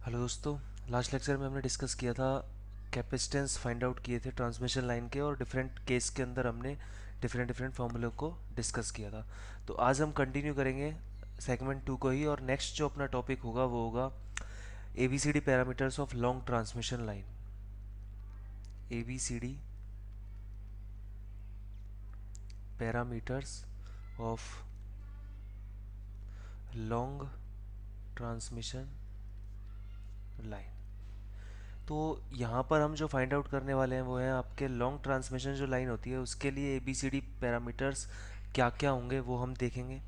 Hello दोस्तों। Last lecture में हमने डिस्कस किया था, कैपेसिटेंस फाइंड आउट किए थे ट्रांसमिशन लाइन के, और डिफरेंट केस के अंदर हमने डिफरेंट डिफरेंट फार्मूलों को डिस्कस किया था। तो आज हम कंटिन्यू करेंगे सेगमेंट 2 को ही, और नेक्स्ट जो अपना टॉपिक होगा वो होगा ABCD parameters of long transmission line. ABCD parameters of long transmission line. तो यहाँ पर हम जो फाइंड आउट करने वाले हैं वो है आपके लॉन्ग ट्रांसमिशन जो लाइन होती है उसके लिए ABCD पैरामीटर्स क्या क्या होंगे वो हम देखेंगे।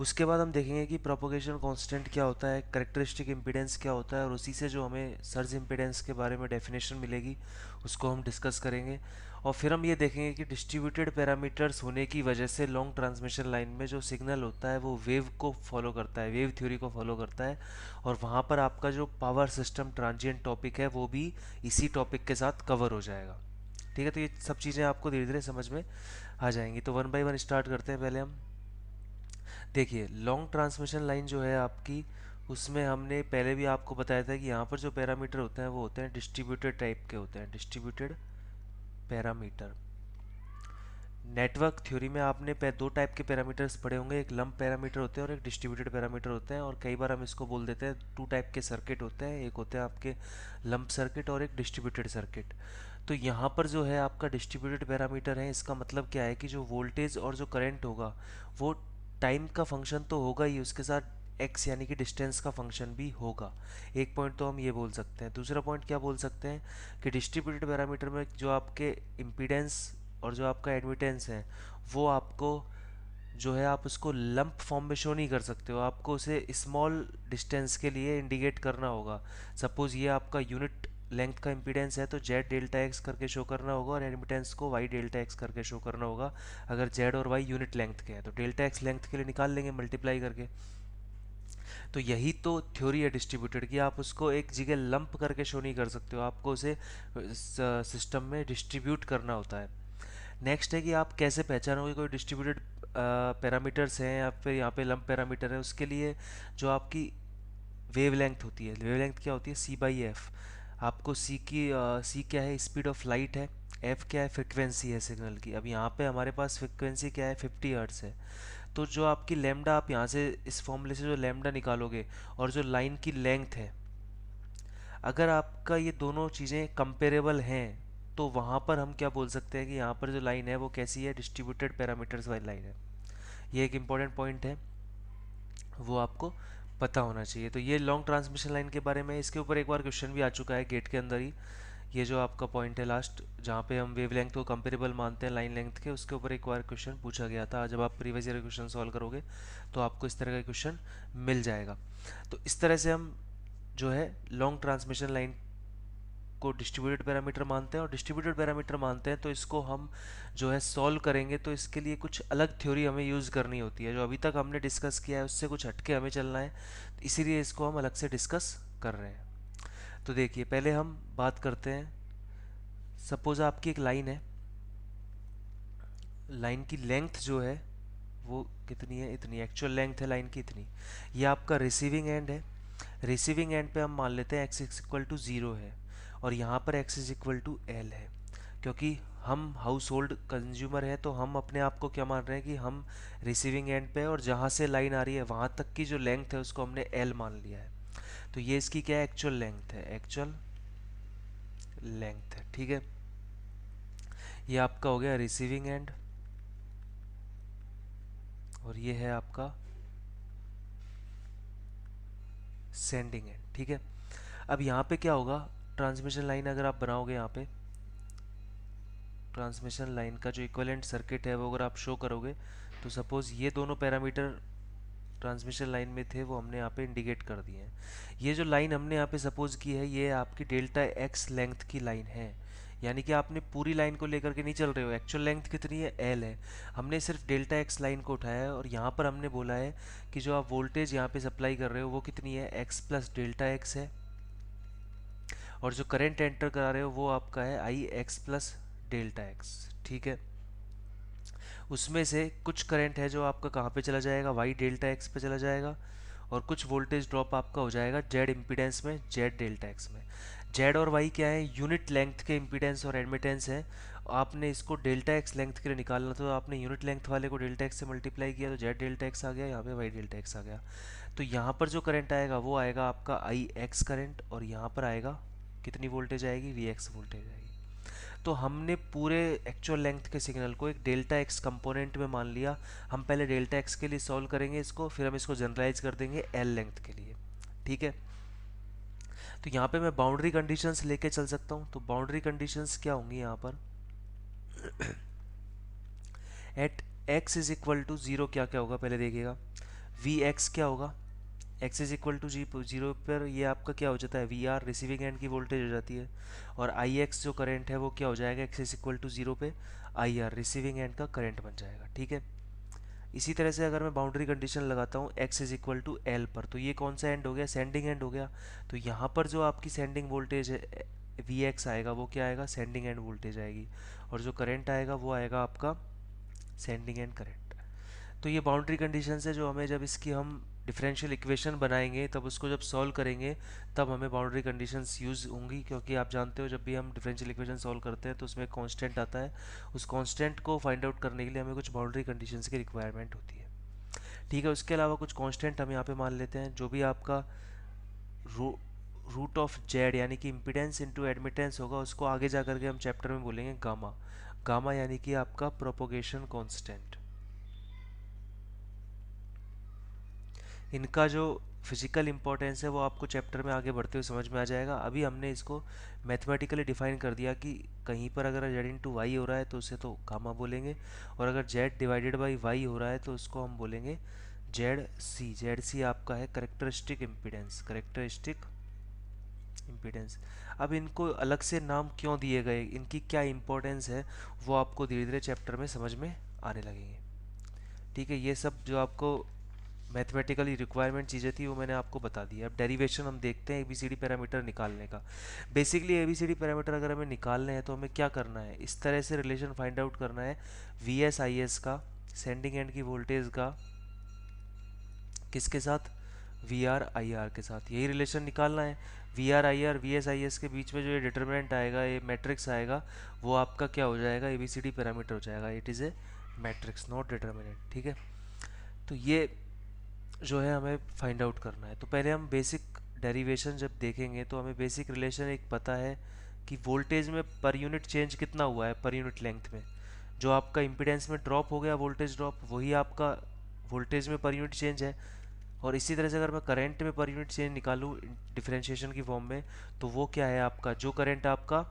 उसके बाद हम देखेंगे कि प्रोपोगेशन कांस्टेंट क्या होता है, करेक्टरिस्टिक इम्पीडेंस क्या होता है, और उसी से जो हमें सर्ज इम्पीडेंस के बारे में डेफिनेशन मिलेगी उसको हम डिस्कस करेंगे। और फिर हम ये देखेंगे कि डिस्ट्रीब्यूटेड पैरामीटर्स होने की वजह से लॉन्ग ट्रांसमिशन लाइन में जो सिग्नल होता है वो वेव को फॉलो करता है, वेव थ्योरी को फॉलो करता है, और वहाँ पर आपका जो पावर सिस्टम ट्रांजिएंट टॉपिक है वो भी इसी टॉपिक के साथ कवर हो जाएगा। ठीक है, तो ये सब चीज़ें आपको धीरे धीरे समझ में आ जाएंगी। तो वन बाय वन स्टार्ट करते हैं। पहले हम देखिए लॉन्ग ट्रांसमिशन लाइन जो है आपकी, उसमें हमने पहले भी आपको बताया था कि यहाँ पर जो पैरामीटर होते हैं वो होते हैं डिस्ट्रीब्यूटेड टाइप के होते हैं, डिस्ट्रीब्यूटेड पैरामीटर। नेटवर्क थ्योरी में आपने दो टाइप के पैरामीटर्स पढ़े होंगे, एक लंप पैरामीटर होते हैं और एक डिस्ट्रीब्यूटेड पैरामीटर होते हैं, और कई बार हम इसको बोल देते हैं टू टाइप के सर्किट होते हैं, एक होते हैं आपके लंप सर्किट और एक डिस्ट्रीब्यूटेड सर्किट। तो यहाँ पर जो है आपका डिस्ट्रीब्यूटेड पैरामीटर है, इसका मतलब क्या है कि जो वोल्टेज और जो करंट होगा वो टाइम का फंक्शन तो होगा ही, उसके साथ एक्स यानी कि डिस्टेंस का फंक्शन भी होगा। एक पॉइंट तो हम ये बोल सकते हैं। दूसरा पॉइंट क्या बोल सकते हैं कि डिस्ट्रीब्यूटेड पैरामीटर में जो आपके इम्पीडेंस और जो आपका एडमिटेंस है वो आपको जो है आप उसको लंप फॉर्म में शो नहीं कर सकते हो, आपको उसे स्मॉल डिस्टेंस के लिए इंडिकेट करना होगा। सपोज ये आपका यूनिट लेंथ का इम्पीडेंस है तो जेड डेल्टा एक्स करके शो करना होगा, और एडमिटेंस को वाई डेल्टा एक्स करके शो करना होगा। अगर जेड और वाई यूनिट लेंथ के हैं तो डेल्टा एक्स लेंथ के लिए निकाल लेंगे मल्टीप्लाई करके। तो यही तो थ्योरी है डिस्ट्रीब्यूटेड की, आप उसको एक जगह लंप करके शो नहीं कर सकते हो, आपको उसे सिस्टम में डिस्ट्रीब्यूट करना होता है। नेक्स्ट है कि आप कैसे पहचानोगे कोई डिस्ट्रीब्यूटेड पैरामीटर्स हैं या फिर यहाँ पे लंप पैरामीटर है। उसके लिए जो आपकी वेवलेंथ होती है, वेवलेंथ क्या होती है, C/F। आपको सी क्या है, स्पीड ऑफ लाइट है, एफ क्या है, फ्रिक्वेंसी है सिग्नल की। अब यहाँ पे हमारे पास फ्रिक्वेंसी क्या है, 50 हर्ट्स है। तो जो आपकी लैम्डा, आप यहाँ से इस फॉर्मूले से जो लैम्डा निकालोगे और जो लाइन की लेंथ है, अगर आपका ये दोनों चीज़ें कंपेरेबल हैं तो वहाँ पर हम क्या बोल सकते हैं कि यहाँ पर जो लाइन है वो कैसी है, डिस्ट्रीब्यूटेड पैरामीटर्स वाली लाइन है। ये एक इंपॉर्टेंट पॉइंट है, वो आपको पता होना चाहिए। तो ये लॉन्ग ट्रांसमिशन लाइन के बारे में, इसके ऊपर एक बार क्वेश्चन भी आ चुका है गेट के अंदर ही। ये जो आपका पॉइंट है लास्ट, जहाँ पे हम वेवलेंथ को कंपेरेबल मानते हैं लाइन लेंथ के, उसके ऊपर एक बार क्वेश्चन पूछा गया था। जब आप प्रीवियस ईयर क्वेश्चन सॉल्व करोगे तो आपको इस तरह का क्वेश्चन मिल जाएगा। तो इस तरह से हम जो है लॉन्ग ट्रांसमिशन लाइन को डिस्ट्रीब्यूटेड पैरामीटर मानते हैं, और डिस्ट्रीब्यूटेड पैरामीटर मानते हैं तो इसको हम जो है सॉल्व करेंगे तो इसके लिए कुछ अलग थ्योरी हमें यूज़ करनी होती है। जो अभी तक हमने डिस्कस किया है उससे कुछ हटके हमें चलना है, तो इसीलिए इसको हम अलग से डिस्कस कर रहे हैं। तो देखिए पहले हम बात करते हैं, सपोज आपकी एक लाइन है, लाइन की लेंथ जो है वो कितनी है, इतनी एक्चुअल लेंथ है लाइन की इतनी। ये आपका रिसीविंग एंड है। रिसीविंग एंड पे हम मान लेते हैं X is equal to zero है, और यहाँ पर X is equal to L है। क्योंकि हम हाउस होल्ड कंज्यूमर हैं तो हम अपने आप को क्या मान रहे हैं कि हम रिसीविंग एंड पे, और जहाँ से लाइन आ रही है वहाँ तक की जो लेंथ है उसको हमने एल मान लिया है। तो ये इसकी क्या है, एक्चुअल लेंथ है, एक्चुअल लेंथ है। ठीक है, ये आपका हो गया रिसीविंग एंड, और ये है आपका सेंडिंग एंड। ठीक है, अब यहाँ पे क्या होगा, ट्रांसमिशन लाइन अगर आप बनाओगे, यहाँ पे ट्रांसमिशन लाइन का जो इक्विवेलेंट सर्किट है वो अगर आप शो करोगे तो सपोज ये दोनों पैरामीटर ट्रांसमिशन लाइन में थे वो हमने यहाँ पे इंडिकेट कर दिए हैं। ये जो लाइन हमने यहाँ पे सपोज की है ये आपकी डेल्टा एक्स लेंथ की लाइन है, यानी कि आपने पूरी लाइन को लेकर के नहीं चल रहे हो। एक्चुअल लेंथ कितनी है, एल है, हमने सिर्फ डेल्टा एक्स लाइन को उठाया है, और यहाँ पर हमने बोला है कि जो आप वोल्टेज यहाँ पे सप्लाई कर रहे हो वो कितनी है, एक्स प्लस डेल्टा एक्स है, और जो करंट एंटर करा रहे हो वो आपका है I x plus delta x. ठीक है, उसमें से कुछ करंट है जो आपका कहाँ पे चला जाएगा, वाई डेल्टा एक्स पे चला जाएगा, और कुछ वोल्टेज ड्रॉप आपका हो जाएगा जेड इम्पीडेंस में, जेड डेल्टा एक्स में। जेड और वाई क्या है, यूनिट लेंथ के इम्पीडेंस और एडमिटेंस है। आपने इसको डेल्टा एक्स लेंथ के लिए निकालना, तो आपने यूनिट लेंथ वाले को डेल्टा एक्स से मल्टीप्लाई किया तो जेड डेल्टा एक्स आ गया, यहाँ पे वाई डेल्टा एक्स आ गया। तो यहाँ पर जो करंट आएगा वो आएगा आपका आई एक्स करंट, और यहाँ पर आएगा कितनी वोल्टेज आएगी, वी एक्स वोल्टेज आएगी। तो हमने पूरे एक्चुअल लेंथ के सिग्नल को एक डेल्टा एक्स कंपोनेंट में मान लिया। हम पहले डेल्टा एक्स के लिए सॉल्व करेंगे इसको, फिर हम इसको जनरलाइज कर देंगे एल लेंथ के लिए। ठीक है, तो यहाँ पे मैं बाउंड्री कंडीशंस लेके चल सकता हूँ। तो बाउंड्री कंडीशंस क्या होंगी यहाँ पर, at x is equal to zero क्या क्या होगा पहले देखिएगा। वी एक्स क्या होगा, X is equal to zero पर ये आपका क्या हो जाता है, वी आर रिसीविंग एंड की वोल्टेज हो जाती है। और आई एक्स जो करंट है वो क्या हो जाएगा, X is equal to zero पे आई आर रिसीविंग एंड का करंट बन जाएगा। ठीक है, इसी तरह से अगर मैं बाउंड्री कंडीशन लगाता हूँ X is equal to L पर, तो ये कौन सा एंड हो गया, सेंडिंग एंड हो गया। तो यहाँ पर जो आपकी सेंडिंग वोल्टेज है वी एक्स आएगा, वो क्या आएगा, सेंडिंग एंड वोल्टेज आएगी। और जो करंट आएगा वो आएगा आपका सेंडिंग एंड करंट। तो ये बाउंड्री कंडीशंस है जो हमें, जब इसकी हम डिफरेंशियल इक्वेशन बनाएंगे तब उसको जब सॉल्व करेंगे तब हमें बाउंड्री कंडीशंस यूज़ होंगी। क्योंकि आप जानते हो जब भी हम डिफरेंशियल इक्वेशन सॉल्व करते हैं तो उसमें कांस्टेंट आता है, उस कांस्टेंट को फाइंड आउट करने के लिए हमें कुछ बाउंड्री कंडीशंस की रिक्वायरमेंट होती है। ठीक है, उसके अलावा कुछ कांस्टेंट हम यहाँ पे मान लेते हैं। जो भी आपका रूट ऑफ जेड यानी कि इम्पीडेंस इंटू एडमिटेंस होगा, उसको आगे जा करके हम चैप्टर में बोलेंगे गामा। गामा यानी कि आपका प्रोपोगेशन कांस्टेंट। इनका जो फिजिकल इंपॉर्टेंस है वो आपको चैप्टर में आगे बढ़ते हुए समझ में आ जाएगा। अभी हमने इसको मैथमेटिकली डिफाइन कर दिया कि कहीं पर अगर जेड इंटू वाई हो रहा है तो उसे तो गामा बोलेंगे, और अगर जेड डिवाइडेड बाई वाई हो रहा है तो उसको हम बोलेंगे जेड सी। जेड सी आपका है करेक्टरिस्टिक इम्पीडेंस, करेक्टरिस्टिक इम्पीडेंस। अब इनको अलग से नाम क्यों दिए गए, इनकी क्या इंपॉर्टेंस है, वो आपको धीरे धीरे चैप्टर में समझ में आने लगेंगे। ठीक है, ये सब जो आपको मैथमेटिकली रिक्वायरमेंट चीज़ें थी वो मैंने आपको बता दी। अब डेरिवेशन हम देखते हैं एबीसीडी पैरामीटर निकालने का। बेसिकली एबीसीडी पैरामीटर अगर हमें निकालने हैं तो हमें क्या करना है, इस तरह से रिलेशन फाइंड आउट करना है वी एस आई एस का, सेंडिंग एंड की वोल्टेज का किसके साथ, वी आर आई आर के साथ, यही रिलेशन निकालना है। V R I R V S I S के बीच में जो ये डिटर्मिनेंट आएगा, ये मैट्रिक्स आएगा, वो आपका क्या हो जाएगा, एबीसीडी पैरामीटर हो जाएगा। It is a matrix not determinant. ठीक है, तो ये जो है हमें फाइंड आउट करना है। तो पहले हम बेसिक डेरिवेशन जब देखेंगे तो हमें बेसिक रिलेशन एक पता है कि वोल्टेज में पर यूनिट चेंज कितना हुआ है, पर यूनिट लेंथ में। जो आपका इम्पीडेंस में ड्रॉप हो गया वोल्टेज ड्रॉप, वही आपका वोल्टेज में पर यूनिट चेंज है। और इसी तरह से अगर मैं करंट में पर यूनिट चेंज निकालूँ डिफरेंशिएशन की फॉर्म में, तो वो क्या है आपका, जो करंट आपका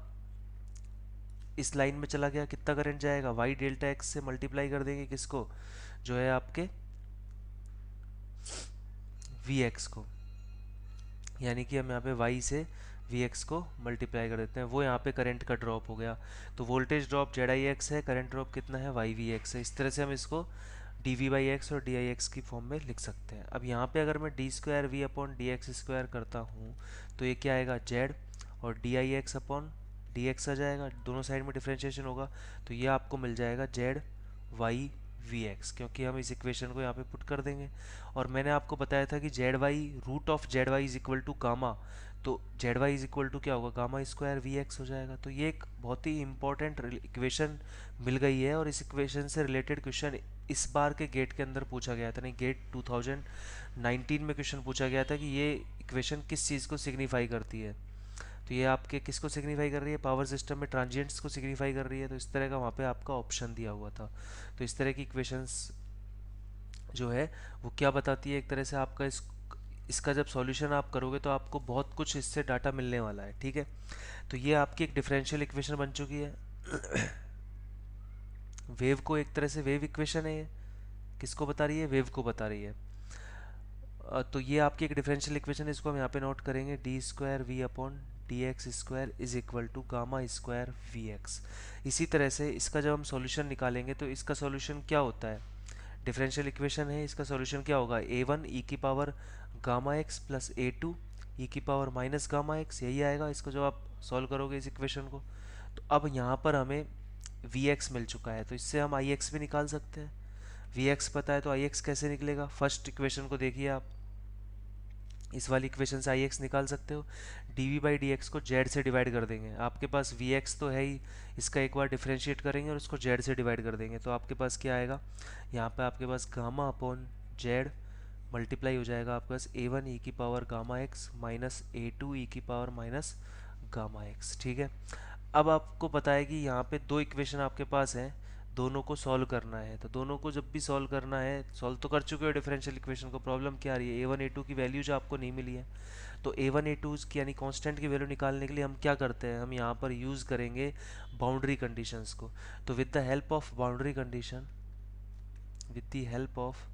इस लाइन में चला गया, कितना करंट जाएगा, वाई डेल्टा एक्स से मल्टीप्लाई कर देंगे किसको, जो है आपके वी एक्स को। यानी कि हम यहाँ पे y से वी एक्स को मल्टीप्लाई कर देते हैं, वो यहाँ पे करंट का ड्रॉप हो गया। तो voltage drop Z I x है, करंट ड्रॉप कितना है, वाई वी एक्स है। इस तरह से हम इसको डी वी बाई एक्स और डी आई एक्स की फॉर्म में लिख सकते हैं। अब यहाँ पे अगर मैं d square we upon D x square करता हूँ तो ये क्या आएगा, जेड, और d i x upon D x आ जाएगा, दोनों साइड में डिफ्रेंशिएशन होगा तो ये आपको मिल जाएगा जेड वाई वी एक्स, क्योंकि हम इस इक्वेशन को यहाँ पे पुट कर देंगे। और मैंने आपको बताया था कि z y, root of z y is equal to gamma, तो z y is equal to क्या होगा, गामा स्क्वायर वी एक्स हो जाएगा। तो ये एक बहुत ही इंपॉर्टेंट इक्वेशन मिल गई है, और इस इक्वेशन से रिलेटेड क्वेश्चन इस बार के गेट के अंदर पूछा गया था, नहीं गेट 2019 में क्वेश्चन पूछा गया था कि ये इक्वेशन किस चीज़ को सिग्निफाई करती है। तो ये आपके किसको सिग्निफाई कर रही है, पावर सिस्टम में ट्रांजिएंट्स को सिग्निफाई कर रही है। तो इस तरह का वहाँ पे आपका ऑप्शन दिया हुआ था। तो इस तरह की इक्वेशंस जो है वो क्या बताती है, एक तरह से आपका इसका जब सॉल्यूशन आप करोगे तो आपको बहुत कुछ इससे डाटा मिलने वाला है। ठीक है, तो ये आपकी एक डिफरेंशियल इक्वेशन बन चुकी है। वेव को एक तरह से वेव इक्वेशन है ये, किसको बता रही है, वेव को बता रही है। तो ये आपकी एक डिफरेंशियल इक्वेशन, इसको हम यहाँ पे नोट करेंगे, D square we upon D x square is equal to gamma square V X. इसी तरह से इसका जब हम सॉल्यूशन निकालेंगे तो इसका सॉल्यूशन क्या होता है, डिफरेंशियल इक्वेशन है, इसका सॉल्यूशन क्या होगा, ए वन ई की power gamma x plus a two e की पावर माइनस गामा एक्स, यही आएगा इसको जब आप सॉल्व करोगे इस इक्वेशन को। तो अब यहाँ पर हमें वी एक्स मिल चुका है, तो इससे हम आई एक्स भी निकाल सकते हैं। वी एक्स पता है तो आई एक्स कैसे निकलेगा, फर्स्ट इक्वेशन को देखिए आप, इस वाली इक्वेशन से आई एक्स निकाल सकते हो। D v by d x को जेड से डिवाइड कर देंगे, आपके पास वी एक्स तो है ही, इसका एक बार डिफ्रेंशिएट करेंगे और उसको जेड से डिवाइड कर देंगे, तो आपके पास क्या आएगा, यहाँ पे आपके पास गामा अपॉन जेड मल्टीप्लाई हो जाएगा आपके पास ए वन ई की power gamma x minus a two e की पावर माइनस गामा एक्स। ठीक है, अब आपको पता है कि यहाँ पे दो इक्वेशन आपके पास हैं, दोनों को सॉल्व करना है, तो दोनों को जब भी सॉल्व करना है, सॉल्व तो कर चुके हो डिफरेंशियल इक्वेशन को, प्रॉब्लम क्या आ रही है, ए वन ए टू की वैल्यू जो आपको नहीं मिली है, तो ए वन ए टू की यानी कांस्टेंट की वैल्यू निकालने के लिए हम क्या करते हैं, हम यहाँ पर यूज़ करेंगे बाउंड्री कंडीशंस को। तो with the help of boundary condition, with the help of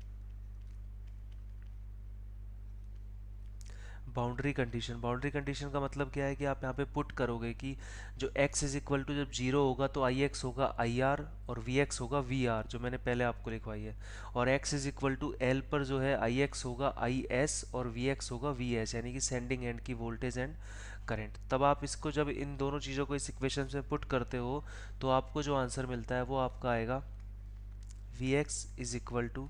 boundary condition का मतलब क्या है कि आप यहाँ पे पुट करोगे कि जो x इज इक्वल टू जब जीरो होगा तो आई एक्स होगा आई आर और वी एक्स होगा वी आर, जो मैंने पहले आपको लिखवाई है, और x is equal to L पर जो है आई एक्स होगा आई एस और वी एक्स होगा वी एस, यानी कि सेंडिंग एंड की वोल्टेज एंड करंट। तब आप इसको जब इन दोनों चीज़ों को इस इक्वेशन में पुट करते हो तो आपको जो आंसर मिलता है वो आपका आएगा V x is equal to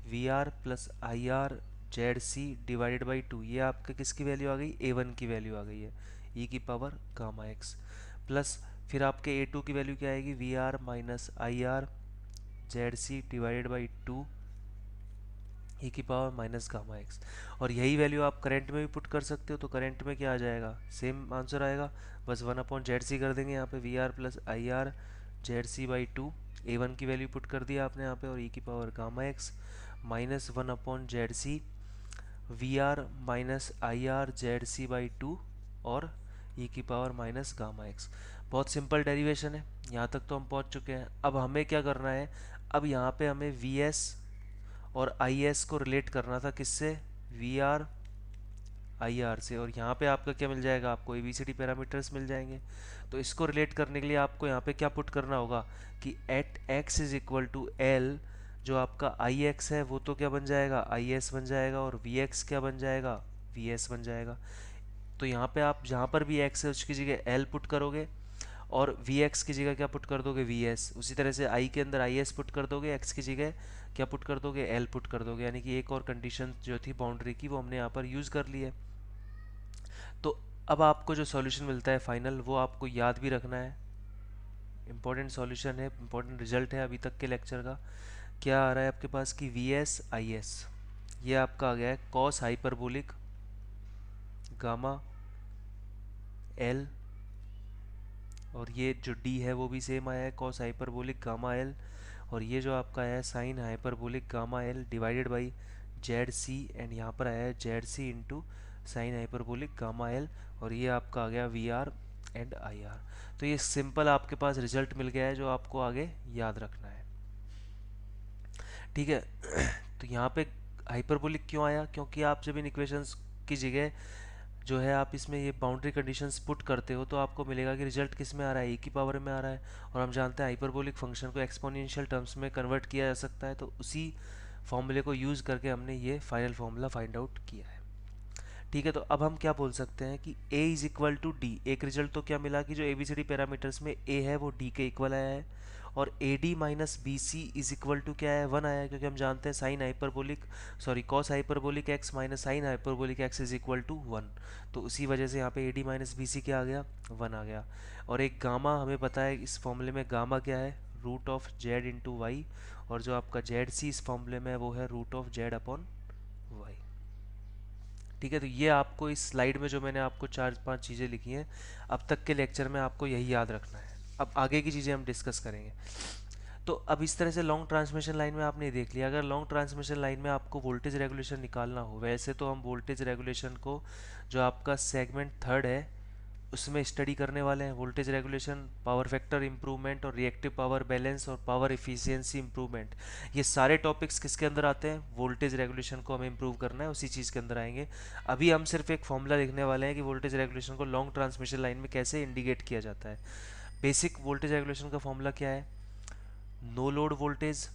V are plus I are Z C divided by two, ये आपका किसकी वैल्यू आ गई, ए वन की वैल्यू आ गई है, ई की पावर गामा एक्स, प्लस फिर आपके ए टू की वैल्यू क्या आएगी, v are minus I R Z C divided by two e की पावर माइनस गामा एक्स। और यही वैल्यू आप करंट में भी पुट कर सकते हो, तो करंट में क्या आ जाएगा, सेम आंसर आएगा, बस वन अपॉन जेड सी कर देंगे यहाँ पे, V are plus I are Z C by two, A one की वैल्यू पुट कर दिया आपने यहाँ पे, और ई की power gamma x minus one upon Z C we are minus I R Z C by two और e की पावर माइनस गामा एक्स। बहुत सिंपल डेरिवेशन है, यहाँ तक तो हम पहुँच चुके हैं। अब हमें क्या करना है, अब यहाँ पे हमें वी एस और आई एस को रिलेट करना था, किससे, वी आर आई आर से, और यहाँ पे आपका क्या मिल जाएगा, आपको ABCD पैरामीटर्स मिल जाएंगे। तो इसको रिलेट करने के लिए आपको यहाँ पे क्या पुट करना होगा कि at x is equal to l, जो आपका आई एक्स है वो तो क्या बन जाएगा, आई एस बन जाएगा, और वी एक्स क्या बन जाएगा, वी एस बन जाएगा। तो यहाँ पे आप जहाँ पर भी एक्स है उसकी जगह एल पुट करोगे, और वी एक्स की जगह क्या पुट कर दोगे, वी एस। उसी तरह से आई के अंदर आई एस पुट कर दोगे, एक्स की जगह क्या पुट कर दोगे, एल पुट कर दोगे, यानी कि एक और कंडीशन जो थी बाउंड्री की वो हमने यहाँ पर यूज़ कर ली है। तो अब आपको जो सॉल्यूशन मिलता है फाइनल, वो आपको याद भी रखना है, इंपॉर्टेंट सॉल्यूशन है, इंपॉर्टेंट रिजल्ट है अभी तक के लेक्चर का। क्या आ रहा है आपके पास कि वी एस आई एस, ये आपका आ गया है कॉस हाइपरबोलिक गामा एल, और ये जो डी है वो भी सेम आया है कॉस हाइपरबोलिक गामा एल, और ये जो आपका है sine hyperbolic gamma l divided by Z C, and यहाँ पर आया है Z C into sine hyperbolic gamma l, और ये आपका आ गया V R and I R. तो ये सिंपल आपके पास रिजल्ट मिल गया है जो आपको आगे याद रखना है। ठीक है, तो यहाँ पे हाइपरबोलिक क्यों आया, क्योंकि आप जब इन इक्वेशंस की जगह जो है आप इसमें ये बाउंड्री कंडीशंस पुट करते हो तो आपको मिलेगा कि रिजल्ट किस में आ रहा है, ए की पावर में आ रहा है, और हम जानते हैं हाइपरबोलिक फंक्शन को एक्सपोनेंशियल टर्म्स में कन्वर्ट किया जा सकता है, तो उसी फॉर्मूले को यूज़ करके हमने ये फाइनल फॉर्मूला फाइंड आउट किया है। ठीक है, तो अब हम क्या बोल सकते हैं कि a is equal to D, एक रिजल्ट तो क्या मिला कि जो ABCD पैरामीटर्स में a है वो d के इक्वल आया है, और AD minus B C is equal to क्या है, वन आया है, क्योंकि हम जानते हैं sine hyperbolic cos hyperbolic x minus sine hyperbolic x is equal to one, तो उसी वजह से यहाँ पे AD माइनस बी सी क्या आ गया, वन आ गया। और एक गामा हमें पता है इस फॉर्मूले में गामा क्या है, root of Z into Y, और जो आपका जेड सी इस फॉर्मूले में है वो है root of Z upon Y. ठीक है, तो ये आपको इस स्लाइड में जो मैंने आपको चार पांच चीज़ें लिखी हैं अब तक के लेक्चर में आपको यही याद रखना है। अब आगे की चीज़ें हम डिस्कस करेंगे। तो अब इस तरह से लॉन्ग ट्रांसमिशन लाइन में आपने देख लिया, अगर लॉन्ग ट्रांसमिशन लाइन में आपको वोल्टेज रेगुलेशन निकालना हो, वैसे तो हम वोल्टेज रेगुलेशन को जो आपका सेगमेंट थर्ड है उसमें स्टडी करने वाले हैं, voltage regulation, power factor improvement और रिएक्टिव पावर बैलेंस और पावर इफिशियंसी इंप्रूवमेंट, ये सारे टॉपिक्स किसके अंदर आते हैं, वोल्टेज रेगुलेशन को हमें इंप्रूव करना है उसी चीज़ के अंदर आएंगे। अभी हम सिर्फ एक फॉर्मूला लिखने वाले हैं कि वोल्टेज रेगुलेशन को लॉन्ग ट्रांसमिशन लाइन में कैसे इंडिकेट किया जाता है। बेसिक वोल्टेज रेगुलेशन का फॉर्मूला क्या है, no load voltage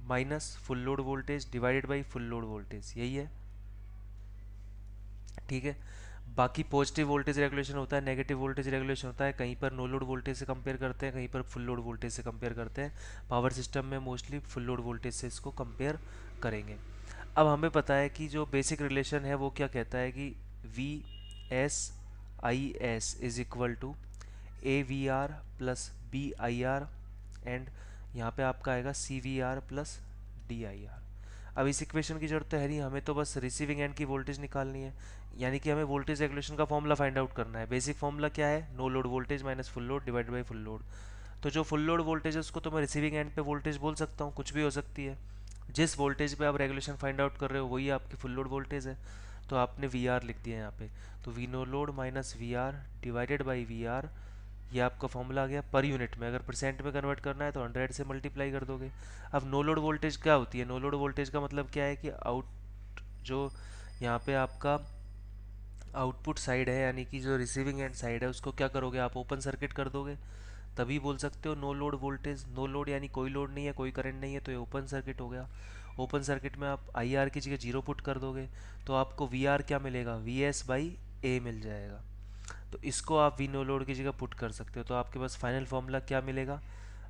minus full load voltage divided by full load voltage, यही है। ठीक है, बाकी पॉजिटिव वोल्टेज रेगुलेशन होता है, नेगेटिव वोल्टेज रेगुलेशन होता है, कहीं पर नो लोड वोल्टेज से कंपेयर करते हैं, कहीं पर फुल लोड वोल्टेज से कंपेयर करते हैं। पावर सिस्टम में मोस्टली फुल लोड वोल्टेज से इसको कंपेयर करेंगे। अब हमें पता है कि जो बेसिक रिलेशन है वो क्या कहता है कि v S I s is equal to a v are plus b i r and यहाँ पे आपका आएगा c we are plus d i r. अब इस इक्वेशन की जरूरत तो है नहीं, हमें तो बस रिसीविंग एंड की वोल्टेज निकालनी है, यानी कि हमें वोल्टेज रेगुलेशन का फॉर्मूला फाइंड आउट करना है। बेसिक फॉर्मूला क्या है, no load voltage minus full load divide by full load. तो जो फुल लोड वोल्टेज है उसको तो मैं रिसीविंग एंड पे वोल्टेज बोल सकता हूँ, कुछ भी हो सकती है। जिस वोल्टेज पे आप रेगुलेशन फाइंड आउट कर रहे हो वही आपकी फुल लोड वोल्टेज है, तो आपने वी आर लिख दिया यहाँ पे। तो V no load minus V R divided by V R, ये आपका फॉर्मूला आ गया पर यूनिट में। अगर परसेंट में कन्वर्ट करना है तो 100 से मल्टीप्लाई कर दोगे। अब नो लोड वोल्टेज क्या होती है, नो लोड वोल्टेज का मतलब क्या है कि आउट जो यहाँ पे आपका आउटपुट साइड है यानी कि जो रिसीविंग एंड साइड है उसको क्या करोगे आप, ओपन सर्किट कर दोगे, तभी बोल सकते हो no load voltage. No load यानी कोई लोड नहीं है, कोई करंट नहीं है, तो ये ओपन सर्किट हो गया। ओपन सर्किट में आप आई आर की जगह जीरो पुट कर दोगे तो आपको वी आर क्या मिलेगा, वी एस बाई ए मिल जाएगा। तो इसको आप वी नो लोड की जगह पुट कर सकते हो, तो आपके पास फाइनल फॉर्मूला क्या मिलेगा।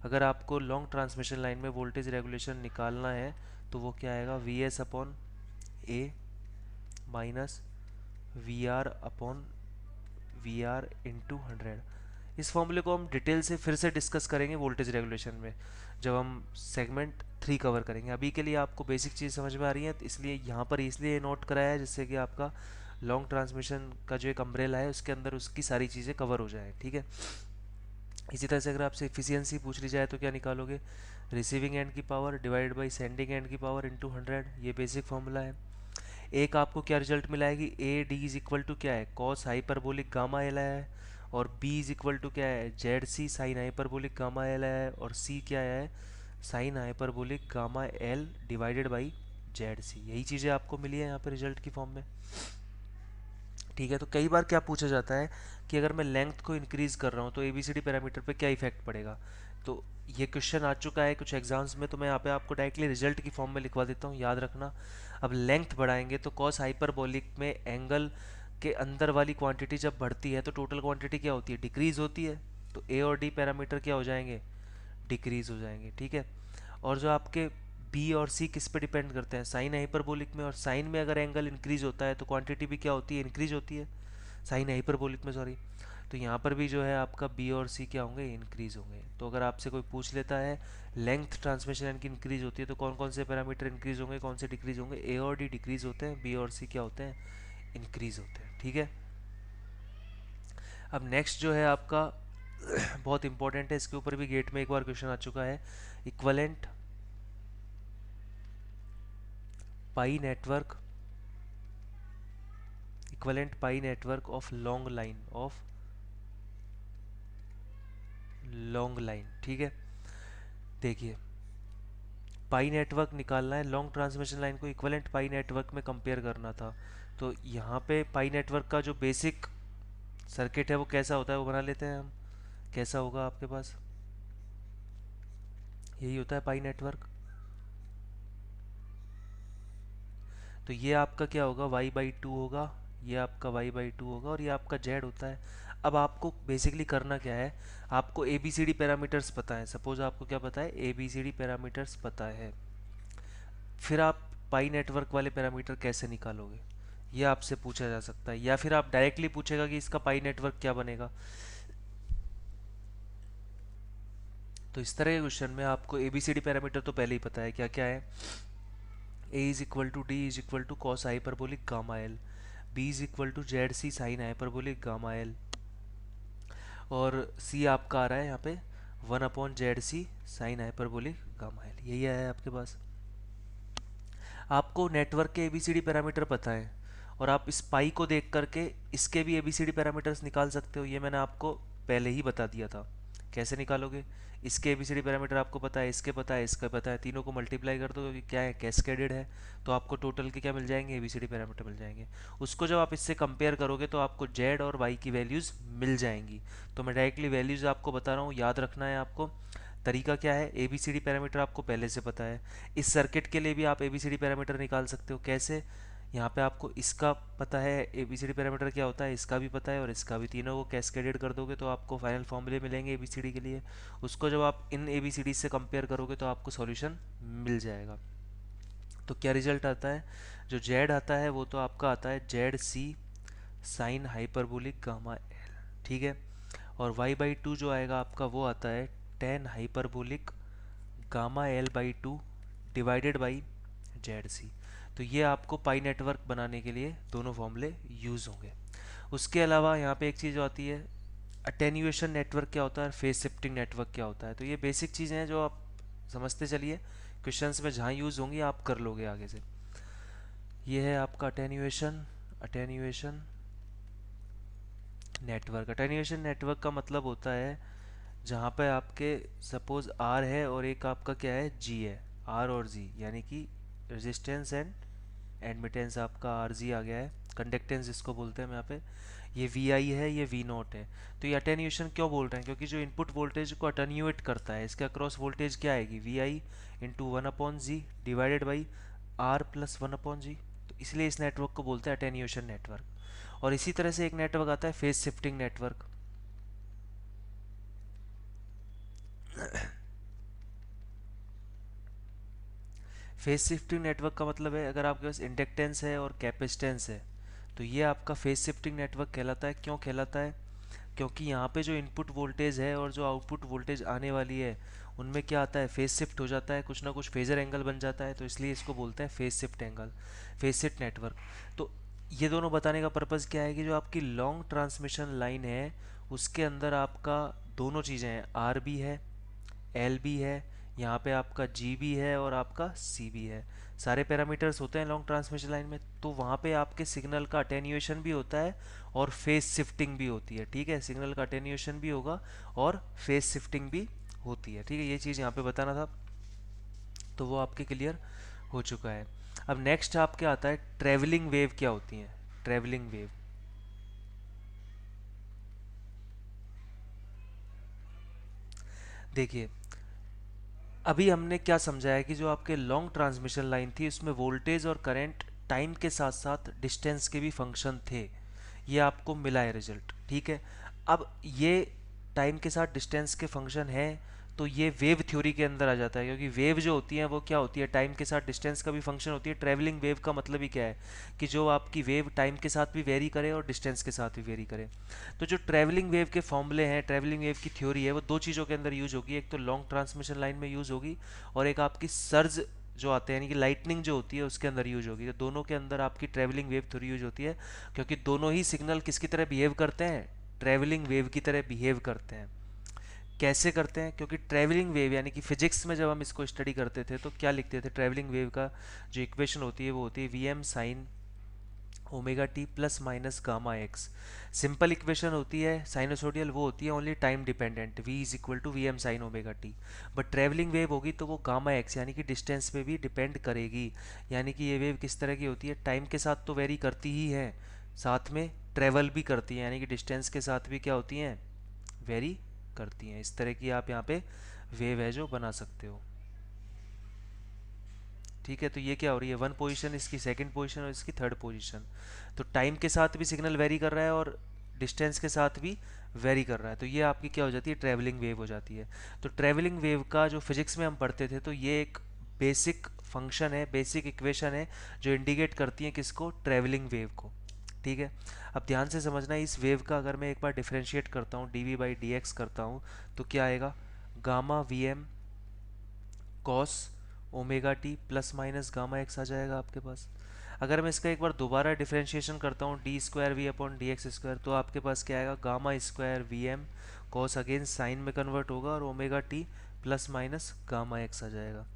अगर आपको लॉन्ग ट्रांसमिशन लाइन में वोल्टेज रेगुलेशन निकालना है तो वो क्या आएगा, V S upon A minus V R upon V R into 100। इस फॉर्मूले को हम डिटेल से फिर से डिस्कस करेंगे वोल्टेज रेगुलेशन में जब हम सेगमेंट 3 कवर करेंगे। अभी के लिए आपको बेसिक चीज़ समझ में आ रही है, तो इसलिए यहाँ पर इसलिए नोट कराया है जिससे कि आपका लॉन्ग ट्रांसमिशन का जो एक अम्ब्रेला है उसके अंदर उसकी सारी चीज़ें कवर हो जाए, ठीक है। इसी तरह से अगर आपसे एफिशिएंसी पूछ ली जाए तो क्या निकालोगे, रिसीविंग एंड की power divide by sending end की पावर इंटू 100, ये बेसिक फॉर्मूला है। एक आपको क्या रिजल्ट मिला है कि A D is equal to क्या है, कॉस हाइपरबोलिक गामा एल है, और बी इज इक्वल टू क्या है, जेड सी साइन हाइपरबोलिक गामा एल है, और सी क्या है, sine hyperbolic gamma l divided by Z C. यही चीज़ें आपको मिली है यहाँ पे रिजल्ट की फॉर्म में, ठीक है। तो कई बार क्या पूछा जाता है कि अगर मैं लेंथ को इंक्रीज कर रहा हूँ तो एबीसीडी पैरामीटर पे क्या इफेक्ट पड़ेगा। तो ये क्वेश्चन आ चुका है कुछ एग्जाम्स में, तो मैं यहाँ पे आपको डायरेक्टली रिजल्ट की फॉर्म में लिखवा देता हूँ, याद रखना। अब लेंथ बढ़ाएंगे तो कॉस हाइपरबोलिक में एंगल के अंदर वाली क्वांटिटी जब बढ़ती है तो टोटल क्वांटिटी क्या होती है, डिक्रीज होती है। तो ए और डी पैरामीटर क्या हो जाएंगे, डिक्रीज हो जाएंगे, ठीक है। और जो आपके बी और सी किस पे डिपेंड करते हैं, साइन हाइपरबोलिक में, और साइन में अगर एंगल इंक्रीज होता है तो क्वांटिटी भी क्या होती है, इंक्रीज होती है, साइन हाइपरबोलिक में, सॉरी। तो यहाँ पर भी जो है आपका बी और सी क्या होंगे, इंक्रीज होंगे। तो अगर आपसे कोई पूछ लेता है लेंथ ट्रांसमिशन लाइन की इंक्रीज होती है तो कौन कौन से पैरामीटर इंक्रीज होंगे, कौन से डिक्रीज होंगे, ए और डी डिक्रीज होते हैं, बी और सी क्या होते हैं, इंक्रीज होते हैं, ठीक है। अब नेक्स्ट जो है आपका बहुत इंपॉर्टेंट है, इसके ऊपर भी गेट में एक बार क्वेश्चन आ चुका है, equivalent pi network, equivalent pi network of long line, of long line, ठीक है। देखिए पाई नेटवर्क निकालना है, लॉन्ग ट्रांसमिशन लाइन को इक्वलेंट पाई नेटवर्क में कंपेयर करना था। तो यहाँ पे पाई नेटवर्क का जो बेसिक सर्किट है वो कैसा होता है वो बना लेते हैं हम। कैसा होगा आपके पास, यही होता है पाई नेटवर्क। तो ये आपका क्या होगा, y/2 होगा, ये आपका y/2 होगा, और ये आपका z होता है। अब आपको बेसिकली करना क्या है, आपको A B C D parameters पता है, सपोज आपको क्या पता है, A B C D parameters पता है, फिर आप पाई नेटवर्क वाले पैरामीटर कैसे निकालोगे, ये आपसे पूछा जा सकता है। या फिर आप डायरेक्टली पूछेगा कि इसका पाई नेटवर्क क्या बनेगा। तो इस तरह के क्वेश्चन में आपको A B C D parameter तो पहले ही पता है क्या क्या है, a is equal to d is equal to cos hyperbolic gamma l, b is equal to z C sine hyperbolic gamma l, और सी आपका आ रहा है यहाँ पे 1/जेड c sine hyperbolic gamma l, यही आया है आपके पास। आपको नेटवर्क के एबीसीडी पैरामीटर पता है, और आप इस पाई को देख करके इसके भी एबीसीडी पैरामीटर्स निकाल सकते हो, ये मैंने आपको पहले ही बता दिया था। कैसे निकालोगे, इसके एबीसीडी पैरामीटर आपको पता है, इसके पता है, इसका पता है, तीनों को मल्टीप्लाई कर दो क्योंकि क्या है, कैस्केडेड है, तो आपको टोटल के क्या मिल जाएंगे, एबीसीडी पैरामीटर मिल जाएंगे। उसको जब आप इससे कंपेयर करोगे तो आपको जेड और वाई की वैल्यूज़ मिल जाएंगी। तो मैं डायरेक्टली वैल्यूज़ आपको बता रहा हूँ, याद रखना है आपको। तरीका क्या है, A B C D parameter आपको पहले से पता है। इस सर्किट के लिए भी आप A B C D parameter निकाल सकते हो, कैसे, यहाँ पे आपको इसका पता है A B C D parameter क्या होता है, इसका भी पता है और इसका भी, तीनों को कैस्केडेड कर दोगे तो आपको फाइनल फॉर्मूले मिलेंगे ए बी सी डी के लिए। उसको जब आप इन ए बी सी डी से कंपेयर करोगे तो आपको सॉल्यूशन मिल जाएगा। तो क्या रिजल्ट आता है, जो जेड आता है वो तो आपका आता है जेड सी साइन हाइपरबोलिक गामा एल, ठीक है। और वाई बाई टू जो आएगा आपका वो आता है tan hyperbolic gamma l by two divided by Z C. तो ये आपको पाई नेटवर्क बनाने के लिए दोनों फॉर्मूले यूज़ होंगे। उसके अलावा यहाँ पे एक चीज़ आती है, अटेन्यूएशन नेटवर्क क्या होता है, फेज शिफ्टिंग नेटवर्क क्या होता है। तो ये बेसिक चीज़ें हैं जो आप समझते चलिए, क्वेश्चंस में जहाँ यूज़ होंगी आप कर लोगे आगे से। ये है आपका attenuation attenuation network. Attenuation network का मतलब होता है जहाँ पे आपके सपोज आर है और एक आपका क्या है जी है, आर और जी, यानी कि रेजिस्टेंस एंड एडमिटेंस आपका आर जी आ गया है, कंडक्टेंस जिसको बोलते हैं हम यहाँ पे, ये वी आई है, ये वी नॉट है। तो ये अटेन्यूएशन क्यों बोल रहे हैं, क्योंकि जो इनपुट वोल्टेज को अटेन्यूएट करता है, इसके अक्रॉस वोल्टेज क्या आएगी, v i into one upon g divided by r plus one upon g. तो इसलिए इस नेटवर्क को बोलते हैं अटेन्यूएशन नेटवर्क। और इसी तरह से एक नेटवर्क आता है phase shifting network. Phase shifting network का मतलब है अगर आपके पास इंडक्टेंस है और कैपेसिटेंस है तो ये आपका फेज शिफ्टिंग नेटवर्क कहलाता है। क्यों कहलाता है, क्योंकि यहाँ पे जो इनपुट वोल्टेज है और जो आउटपुट वोल्टेज आने वाली है उनमें क्या आता है, फेज शिफ्ट हो जाता है, कुछ ना कुछ फेजर एंगल बन जाता है, तो इसलिए इसको बोलते हैं phase shift angle, phase shift network. तो ये दोनों बताने का पर्पज़ क्या है कि जो आपकी लॉन्ग ट्रांसमिशन लाइन है उसके अंदर आपका दोनों चीज़ें हैं, आर भी है, एल भी है, यहाँ पे आपका जी भी है और आपका सी भी है, सारे पैरामीटर्स होते हैं लॉन्ग ट्रांसमिशन लाइन में। तो वहाँ पे आपके सिग्नल का अटेन्यूएशन भी होता है और फेज शिफ्टिंग भी होती है, ठीक है। सिग्नल का अटेन्यूएशन भी होगा और फेज शिफ्टिंग भी होती है, ठीक है। ये चीज़ यहाँ पे बताना था, तो वो आपके क्लियर हो चुका है। अब नेक्स्ट आपके आता है ट्रेवलिंग वेव क्या होती है। ट्रेवलिंग वेव, देखिए अभी हमने क्या समझा है कि जो आपके लॉन्ग ट्रांसमिशन लाइन थी उसमें वोल्टेज और करंट टाइम के साथ साथ डिस्टेंस के भी फंक्शन थे, ये आपको मिला है रिजल्ट, ठीक है। अब ये टाइम के साथ डिस्टेंस के फंक्शन है तो ये वेव थ्योरी के अंदर आ जाता है, क्योंकि वेव जो होती है वो क्या होती है, टाइम के साथ डिस्टेंस का भी फंक्शन होती है। ट्रैवलिंग वेव का मतलब ही क्या है कि जो आपकी वेव टाइम के साथ भी वेरी करे और डिस्टेंस के साथ भी वेरी करे। तो जो ट्रैवलिंग वेव के फॉर्मूले हैं, ट्रैवलिंग वेव की थ्योरी है, वो दो चीज़ों के अंदर यूज होगी, एक तो लॉन्ग ट्रांसमिशन लाइन में यूज होगी और एक आपकी सर्ज जो आते हैं यानी कि लाइटनिंग जो होती है उसके अंदर यूज होगी। तो दोनों के अंदर आपकी ट्रैवलिंग वेव थ्योरी यूज होती है, क्योंकि दोनों ही सिग्नल किसकी तरह बिहेव करते हैं, ट्रैवलिंग वेव की तरह बिहेव करते हैं। कैसे करते हैं, क्योंकि ट्रैवलिंग वेव यानी कि फिजिक्स में जब हम इसको स्टडी करते थे तो क्या लिखते थे, ट्रैवलिंग वेव का जो इक्वेशन होती है वो होती है V m sine omega t plus minus gamma x. Simple equation होती है साइनोसोडियल, वो होती है only time dependent, v is equal to V m sine omega t. But travelling wave होगी तो वो गामा एक्स यानी कि डिस्टेंस पे भी डिपेंड करेगी। यानी कि ये वेव किस तरह की होती है, टाइम के साथ तो वेरी करती ही है, साथ में ट्रेवल भी करती है, यानी कि डिस्टेंस के साथ भी क्या होती हैं, वेरी करती हैं। इस तरह की आप यहाँ पे वेव है जो बना सकते हो, ठीक है। तो ये क्या हो रही है, वन पोजीशन, इसकी सेकंड पोजीशन और इसकी थर्ड पोजीशन। तो टाइम के साथ भी सिग्नल वेरी कर रहा है और डिस्टेंस के साथ भी वेरी कर रहा है, तो ये आपकी क्या हो जाती है, ट्रैवलिंग वेव हो जाती है। तो ट्रैवलिंग वेव का जो फिजिक्स में हम पढ़ते थे तो ये एक बेसिक फंक्शन है, बेसिक इक्वेशन है जो इंडिकेट करती है किसको, ट्रैवलिंग वेव को, ठीक है। अब ध्यान से समझना, इस वेव का अगर मैं एक बार डिफ्रेंशिएट करता हूँ, d v by d x करता हूँ तो क्या आएगा, gamma v m cos omega t plus minus gamma x आ जाएगा आपके पास। अगर मैं इसका एक बार दोबारा डिफरेंशिएशन करता हूँ d square we upon D x square, तो आपके पास क्या आएगा, gamma square v m cos again sine में कन्वर्ट होगा और omega t plus minus gamma x आ जाएगा।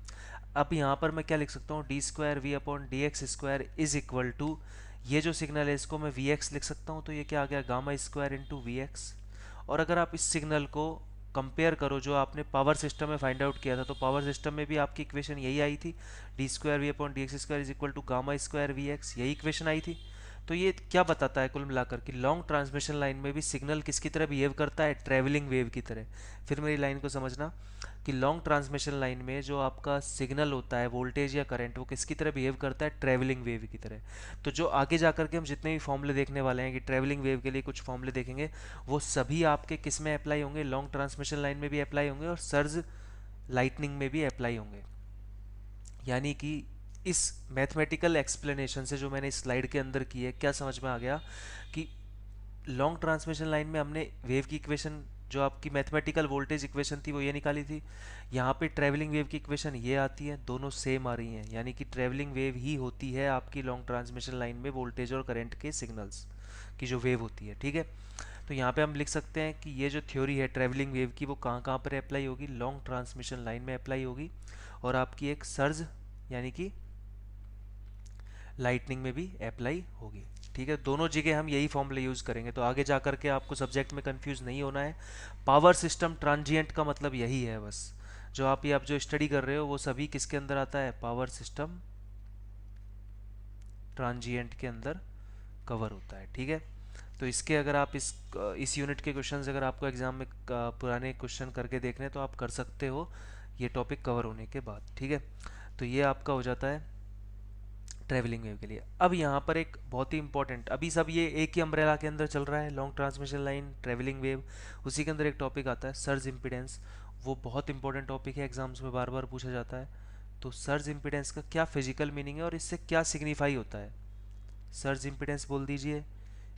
अब यहाँ पर मैं क्या लिख सकता हूँ, d square we upon D x square is equal to, ये जो सिग्नल है इसको मैं वी एक्स लिख सकता हूँ, तो ये क्या आ गया, gamma square into V x. और अगर आप इस सिग्नल को कंपेयर करो जो आपने पावर सिस्टम में फाइंड आउट किया था, तो पावर सिस्टम में भी आपकी इक्वेशन यही आई थी, d square we upon D x square is equal to gamma square V x, यही इक्वेशन आई थी। तो ये क्या बताता है कुल मिलाकर कि लॉन्ग ट्रांसमिशन लाइन में भी सिग्नल किसकी तरह बिहेव करता है, ट्रैवलिंग वेव की तरह। फिर मेरी लाइन को समझना कि लॉन्ग ट्रांसमिशन लाइन में जो आपका सिग्नल होता है, वोल्टेज या करंट, वो किसकी तरह बिहेव करता है, ट्रैवलिंग वेव की तरह। तो जो आगे जाकर के हम जितने भी फॉर्मूले देखने वाले हैं कि ट्रैवलिंग वेव के लिए कुछ फॉर्मूले देखेंगे, वो सभी आपके किस में अप्लाई होंगे, लॉन्ग ट्रांसमिशन लाइन में भी अप्लाई होंगे और सर्ज लाइटनिंग में भी अप्लाई होंगे। यानी कि इस मैथमेटिकल एक्सप्लेनेशन से जो मैंने इस स्लाइड के अंदर की है, क्या समझ में आ गया कि लॉन्ग ट्रांसमिशन लाइन में हमने वेव की इक्वेशन, जो आपकी मैथमेटिकल वोल्टेज इक्वेशन थी वो ये निकाली थी। यहाँ पे ट्रैवलिंग वेव की इक्वेशन ये आती है, दोनों सेम आ रही हैं, यानी कि ट्रैवलिंग वेव ही होती है आपकी लॉन्ग ट्रांसमिशन लाइन में वोल्टेज और करंट के सिग्नल्स की जो वेव होती है, ठीक है। तो यहाँ पे हम लिख सकते हैं कि ये जो थ्योरी है ट्रैवलिंग वेव की वो कहाँ कहाँ पर अप्लाई होगी, लॉन्ग ट्रांसमिशन लाइन में अप्लाई होगी, और आपकी एक सर्ज यानी कि लाइटनिंग में भी अप्लाई होगी, ठीक है। दोनों जगह हम यही फॉर्मूला यूज़ करेंगे, तो आगे जा करके आपको सब्जेक्ट में कंफ्यूज नहीं होना है। पावर सिस्टम ट्रांजिएंट का मतलब यही है बस, जो आप जो स्टडी कर रहे हो वो सभी किसके अंदर आता है, पावर सिस्टम ट्रांजिएंट के अंदर कवर होता है, ठीक है। तो इसके अगर आप इस यूनिट के क्वेश्चंस अगर आपको एग्जाम में पुराने क्वेश्चन करके देखने तो आप कर सकते हो ये टॉपिक कवर होने के बाद, ठीक है। तो ये आपका हो जाता है ट्रैवलिंग वेव के लिए। अब यहाँ पर एक बहुत ही इंपॉर्टेंट, अभी सब ये एक ही अम्ब्रेला के अंदर चल रहा है, long transmission line, travelling wave, उसी के अंदर एक टॉपिक आता है सर्ज इम्पीडेंस। वो बहुत इंपॉर्टेंट टॉपिक है, एग्जाम्स में बार बार पूछा जाता है। तो सर्ज इम्पीडेंस का क्या फिजिकल मीनिंग है और इससे क्या सिग्निफाई होता है। सर्ज इम्पीडेंस बोल दीजिए,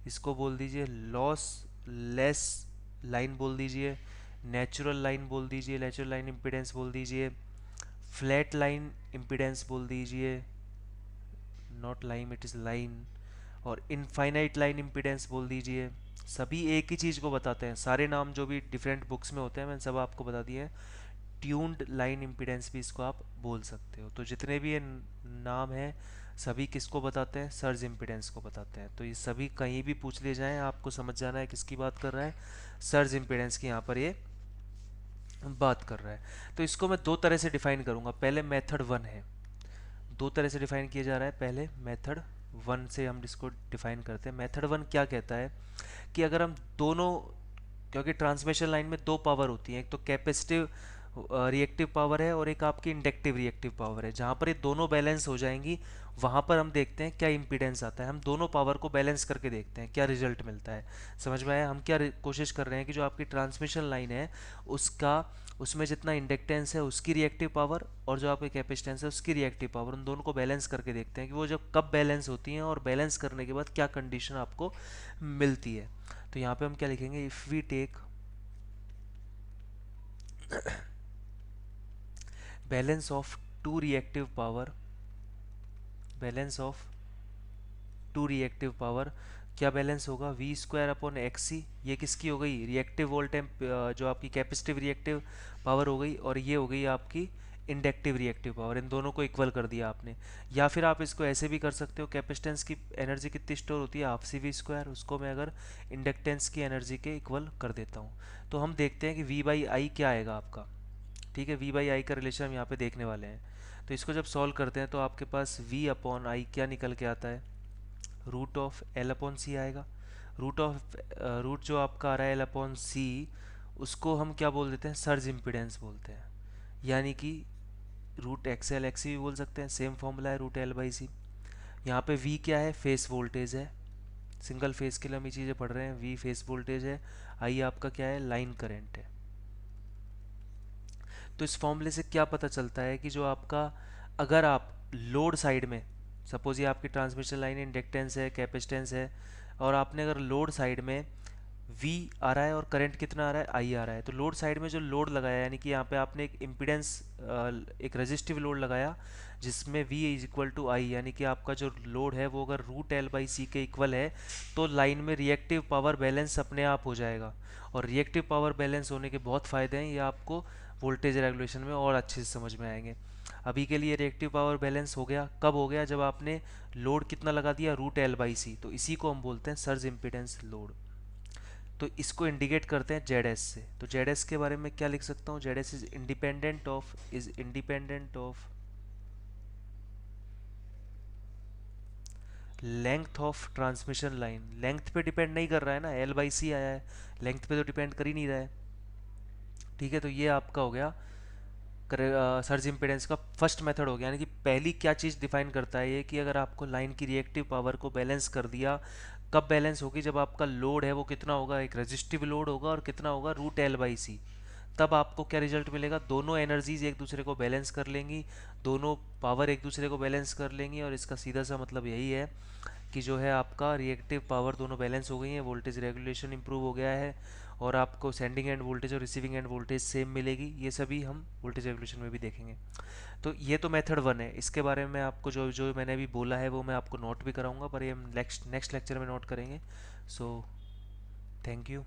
इसको बोल दीजिए लॉस लेस लाइन बोल दीजिए, नेचुरल लाइन बोल दीजिए, नेचुरल लाइन इम्पीडेंस बोल दीजिए, फ्लैट लाइन इम्पीडेंस बोल दीजिए, not line it is line, और इनफाइनाइट लाइन इम्पीडेंस बोल दीजिए। सभी एक ही चीज़ को बताते हैं, सारे नाम जो भी डिफरेंट बुक्स में होते हैं मैंने सब आपको बता दिए हैं। ट्यून्ड लाइन इम्पीडेंस भी इसको आप बोल सकते हो। तो जितने भी ये नाम हैं सभी किसको बताते हैं, सर्ज इम्पीडेंस को बताते हैं। तो ये सभी कहीं भी पूछ ले जाएं आपको समझ जाना है किसकी बात कर रहा है, सर्ज इम्पीडेंस की यहाँ पर ये बात कर रहा है। तो इसको मैं दो तरह से डिफाइन करूँगा। पहले मेथड वन है, दो तरह से डिफाइन किया जा रहा है। पहले मेथड वन से हम इसको डिफाइन करते हैं। मेथड वन क्या कहता है कि अगर हम दोनों, क्योंकि ट्रांसमिशन लाइन में दो पावर होती हैं, एक तो कैपेसिटिव रिएक्टिव पावर है और एक आपकी इंडक्टिव रिएक्टिव पावर है, जहाँ पर ये दोनों बैलेंस हो जाएंगी वहाँ पर हम देखते हैं क्या इम्पीडेंस आता है। हम दोनों पावर को बैलेंस करके देखते हैं क्या रिजल्ट मिलता है। समझ में आया, हम क्या कोशिश कर रहे हैं कि जो आपकी ट्रांसमिशन लाइन है उसका, उसमें जितना इंडक्टेंस है उसकी रिएक्टिव पावर और जो आपकी कैपेसिटेंस है उसकी रिएक्टिव पावर, उन दोनों को बैलेंस करके देखते हैं कि वो जब कब बैलेंस होती हैं और बैलेंस करने के बाद क्या कंडीशन आपको मिलती है। तो यहाँ पे हम क्या लिखेंगे, if we take balance of to reactive power, balance of to reactive power, क्या बैलेंस होगा, V square upon X C. ये किसकी हो गई, रिएक्टिव वोल्टेज, जो आपकी कैपेसिटिव रिएक्टिव पावर हो गई, और ये हो गई आपकी इंडक्टिव रिएक्टिव पावर। इन दोनों को इक्वल कर दिया आपने। या फिर आप इसको ऐसे भी कर सकते हो, कैपेसिटेंस की एनर्जी कितनी स्टोर होती है, हाफ सी वी स्क्वायर, उसको मैं अगर इंडक्टेंस की एनर्जी के इक्वल कर देता हूँ तो हम देखते हैं कि वी बाई आई क्या आएगा आपका, ठीक है। वी बाई आई का रिलेशन हम यहाँ पे देखने वाले हैं। तो इसको जब सॉल्व करते हैं तो आपके पास वी अपॉन आई क्या निकल के आता है, रूट ऑफ एल अपॉन सी आएगा। रूट जो आपका आ रहा है एल अपॉन सी, उसको हम क्या बोल देते हैं, सर्ज इम्पिडेंस बोलते हैं, यानी कि रूट एक्स एल एक्स सी भी बोल सकते हैं, सेम फॉर्मूला है रूट एल बाई सी। यहाँ पे वी क्या है, फेस वोल्टेज है, सिंगल फेस के लिए हम ये चीज़ें पढ़ रहे हैं। वी फेस वोल्टेज है, आई आपका क्या है, लाइन करंट है। तो इस फॉर्मूले से क्या पता चलता है कि जो आपका, अगर आप लोड साइड में, सपोज ये आपकी ट्रांसमिशन लाइन इंडक्टेंस है, कैपेसिटेंस है, और आपने अगर लोड साइड में V आ रहा है और करंट कितना आ रहा है, I आ रहा है, तो लोड साइड में जो लोड लगाया, यानी कि यहाँ पे आपने एक इम्पीडेंस, एक रेजिस्टिव लोड लगाया जिसमें V इज इक्वल टू आई, यानी कि आपका जो लोड है वो अगर रूट एल बाई सी के इक्वल है तो लाइन में रिएक्टिव पावर बैलेंस अपने आप हो जाएगा। और रिएक्टिव पावर बैलेंस होने के बहुत फ़ायदे हैं, ये आपको वोल्टेज रेगुलेशन में और अच्छे से समझ में आएंगे। अभी के लिए रिएक्टिव पावर बैलेंस हो गया, कब हो गया, जब आपने लोड कितना लगा दिया, रूट एल बाई सी, तो इसी को हम बोलते हैं सर्ज इम्पीडेंस लोड। तो इसको इंडिकेट करते हैं जेड एस से। तो जेड एस के बारे में क्या लिख सकता हूँ, Z S is independent of length of transmission line. Length पे डिपेंड नहीं कर रहा है ना, एल बाई सी आया है, लेंथ पे तो डिपेंड कर ही नहीं रहा है, ठीक है। तो ये आपका हो गया सर्ज इम्पीडेंस का फर्स्ट मेथड हो गया। यानी कि पहली क्या चीज़ डिफाइन करता है ये, कि अगर आपको लाइन की रिएक्टिव पावर को बैलेंस कर दिया, कब बैलेंस होगी, जब आपका लोड है वो कितना होगा, एक रेजिस्टिव लोड होगा और कितना होगा, रूट एल बाई सी। तब आपको क्या रिजल्ट मिलेगा, दोनों एनर्जीज एक दूसरे को बैलेंस कर लेंगी, दोनों पावर एक दूसरे को बैलेंस कर लेंगी, और इसका सीधा सा मतलब यही है कि जो है आपका रिएक्टिव पावर दोनों बैलेंस हो गई है, वोल्टेज रेगुलेशन इंप्रूव हो गया है, और आपको सेंडिंग एंड वोल्टेज और रिसीविंग एंड वोल्टेज सेम मिलेगी। ये सभी हम वोल्टेज रेगुलेशन में भी देखेंगे। तो ये तो मेथड वन है। इसके बारे में आपको जो जो मैंने अभी बोला है वो मैं आपको नोट भी कराऊंगा, पर ये हम नेक्स्ट नेक्स्ट लेक्चर में नोट करेंगे। So thank you.